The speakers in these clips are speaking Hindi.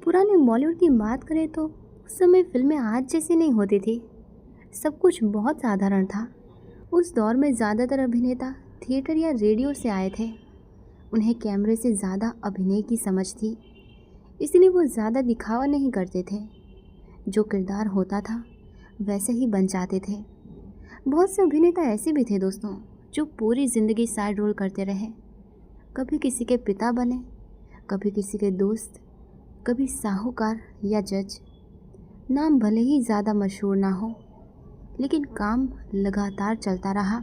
पुराने बॉलीवुड की बात करें तो उस समय फिल्में आज जैसी नहीं होती थी। सब कुछ बहुत साधारण था। उस दौर में ज़्यादातर अभिनेता थिएटर या रेडियो से आए थे। उन्हें कैमरे से ज़्यादा अभिनय की समझ थी, इसलिए वो ज़्यादा दिखावा नहीं करते थे। जो किरदार होता था वैसे ही बन जाते थे। बहुत से अभिनेता ऐसे भी थे दोस्तों, जो पूरी ज़िंदगी साइड रोल करते रहे। कभी किसी के पिता बने, कभी किसी के दोस्त, कभी साहूकार या जज। नाम भले ही ज़्यादा मशहूर ना हो, लेकिन काम लगातार चलता रहा।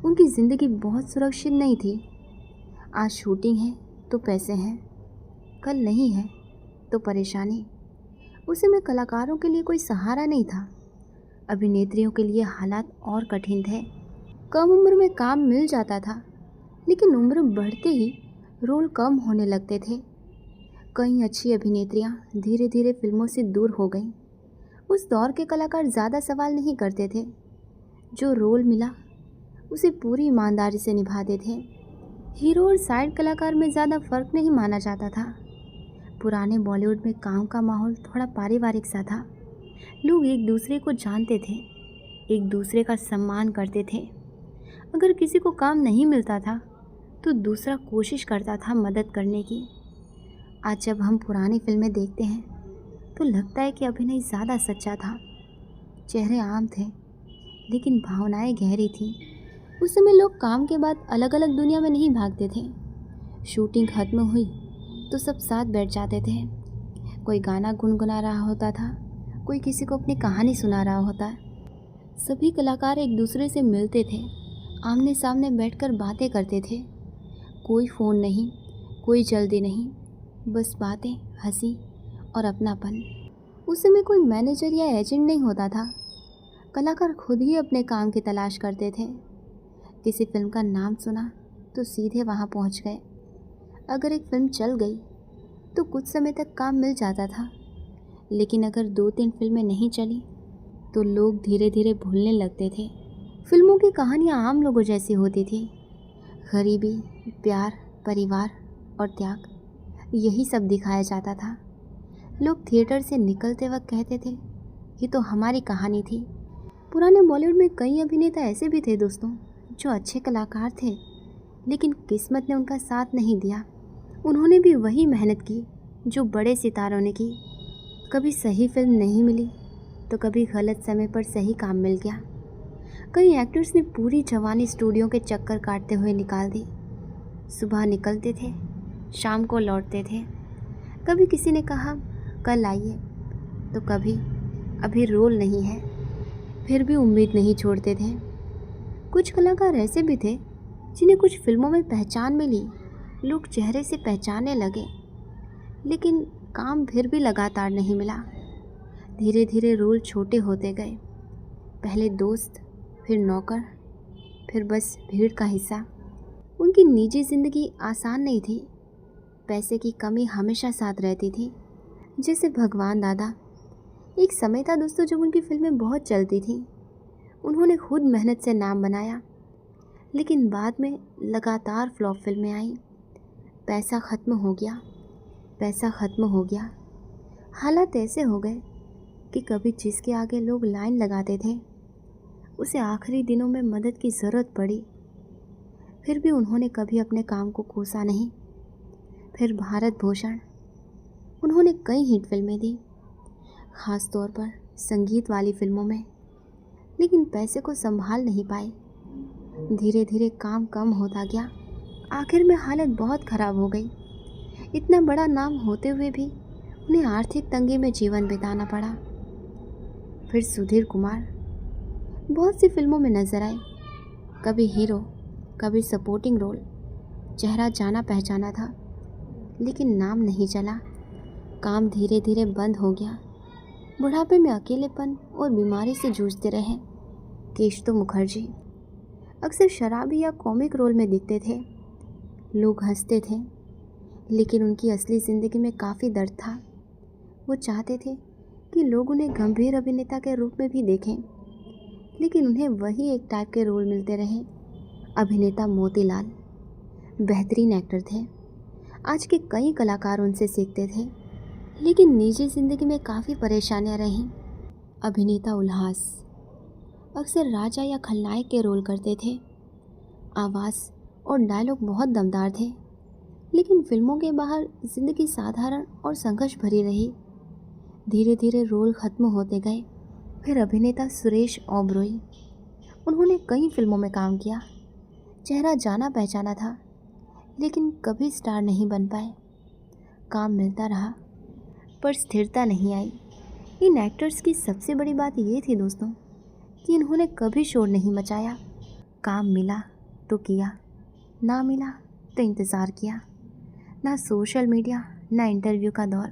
उनकी ज़िंदगी बहुत सुरक्षित नहीं थी। आज शूटिंग है तो पैसे हैं, कल नहीं है तो परेशानी। उस समय कलाकारों के लिए कोई सहारा नहीं था। अभिनेत्रियों के लिए हालात और कठिन थे। कम उम्र में काम मिल जाता था, लेकिन उम्र बढ़ते ही रोल कम होने लगते थे। कई अच्छी अभिनेत्रियां धीरे धीरे फिल्मों से दूर हो गईं। उस दौर के कलाकार ज़्यादा सवाल नहीं करते थे। जो रोल मिला उसे पूरी ईमानदारी से निभाते थे। हीरो और साइड कलाकार में ज़्यादा फर्क नहीं माना जाता था। पुराने बॉलीवुड में काम का माहौल थोड़ा पारिवारिक सा था। लोग एक दूसरे को जानते थे, एक दूसरे का सम्मान करते थे। अगर किसी को काम नहीं मिलता था तो दूसरा कोशिश करता था मदद करने की। आज जब हम पुरानी फिल्में देखते हैं तो लगता है कि अभिनय ज़्यादा सच्चा था। चेहरे आम थे, लेकिन भावनाएं गहरी थीं। उस समय लोग काम के बाद अलग अलग दुनिया में नहीं भागते थे। शूटिंग खत्म हुई तो सब साथ बैठ जाते थे। कोई गाना गुनगुना रहा होता था, कोई किसी को अपनी कहानी सुना रहा होता। सभी कलाकार एक दूसरे से मिलते थे, आमने सामने बैठकर बातें करते थे। कोई फ़ोन नहीं, कोई जल्दी नहीं, बस बातें, हंसी और अपनापन। उस समय कोई मैनेजर या एजेंट नहीं होता था। कलाकार खुद ही अपने काम की तलाश करते थे। किसी फिल्म का नाम सुना तो सीधे वहां पहुंच गए। अगर एक फिल्म चल गई तो कुछ समय तक काम मिल जाता था, लेकिन अगर 2-3 फिल्में नहीं चली तो लोग धीरे धीरे भूलने लगते थे। फिल्मों की कहानियाँ आम लोगों जैसी होती थी। गरीबी, प्यार, परिवार और त्याग, यही सब दिखाया जाता था। लोग थिएटर से निकलते वक्त कहते थे, ये तो हमारी कहानी थी। पुराने बॉलीवुड में कई अभिनेता ऐसे भी थे दोस्तों, जो अच्छे कलाकार थे, लेकिन किस्मत ने उनका साथ नहीं दिया। उन्होंने भी वही मेहनत की जो बड़े सितारों ने की। कभी सही फिल्म नहीं मिली तो कभी गलत समय पर सही काम मिल गया। कई एक्टर्स ने पूरी जवानी स्टूडियो के चक्कर काटते हुए निकाल दी। सुबह निकलते थे, शाम को लौटते थे। कभी किसी ने कहा कल आइए, तो कभी अभी रोल नहीं है, फिर भी उम्मीद नहीं छोड़ते थे। कुछ कलाकार ऐसे भी थे जिन्हें कुछ फिल्मों में पहचान मिली, लोग चेहरे से पहचानने लगे, लेकिन काम फिर भी लगातार नहीं मिला। धीरे धीरे रोल छोटे होते गए। पहले दोस्त, फिर नौकर, फिर बस भीड़ का हिस्सा। उनकी निजी ज़िंदगी आसान नहीं थी। पैसे की कमी हमेशा साथ रहती थी। जैसे भगवान दादा, एक समय था दोस्तों जब उनकी फिल्में बहुत चलती थीं। उन्होंने खुद मेहनत से नाम बनाया, लेकिन बाद में लगातार फ्लॉप फिल्में आईं। पैसा ख़त्म हो गया, पैसा ख़त्म हो गया। हालात ऐसे हो गए कि कभी जिसके आगे लोग लाइन लगाते थे, उसे आखिरी दिनों में मदद की ज़रूरत पड़ी। फिर भी उन्होंने कभी अपने काम को कोसा नहीं। फिर भारत भूषण, उन्होंने कई हिट फिल्में दी, ख़ास तौर पर संगीत वाली फिल्मों में, लेकिन पैसे को संभाल नहीं पाए। धीरे धीरे काम कम होता गया। आखिर में हालत बहुत ख़राब हो गई। इतना बड़ा नाम होते हुए भी उन्हें आर्थिक तंगी में जीवन बिताना पड़ा। फिर सुधीर कुमार बहुत सी फिल्मों में नजर आए, कभी हीरो, कभी सपोर्टिंग रोल। चेहरा जाना पहचाना था, लेकिन नाम नहीं चला। काम धीरे धीरे बंद हो गया। बुढ़ापे में अकेलेपन और बीमारी से जूझते रहे। केशव मुखर्जी अक्सर शराबी या कॉमिक रोल में दिखते थे। लोग हंसते थे, लेकिन उनकी असली ज़िंदगी में काफ़ी दर्द था। वो चाहते थे कि लोग उन्हें गंभीर अभिनेता के रूप में भी देखें, लेकिन उन्हें वही एक टाइप के रोल मिलते रहे। अभिनेता मोतीलाल बेहतरीन एक्टर थे। आज के कई कलाकार उनसे सीखते थे। लेकिन निजी ज़िंदगी में काफ़ी परेशानियां रहीं। अभिनेता उल्हास अक्सर राजा या खलनायक के रोल करते थे। आवाज़ और डायलॉग बहुत दमदार थे, लेकिन फिल्मों के बाहर ज़िंदगी साधारण और संघर्ष भरी रही। धीरे धीरे रोल खत्म होते गए। फिर अभिनेता सुरेश ओबरॉय, उन्होंने कई फिल्मों में काम किया। चेहरा जाना पहचाना था, लेकिन कभी स्टार नहीं बन पाए। काम मिलता रहा, पर स्थिरता नहीं आई। इन एक्टर्स की सबसे बड़ी बात ये थी दोस्तों, कि इन्होंने कभी शोर नहीं मचाया। काम मिला तो किया, ना मिला तो इंतज़ार किया। ना सोशल मीडिया, ना इंटरव्यू का दौर।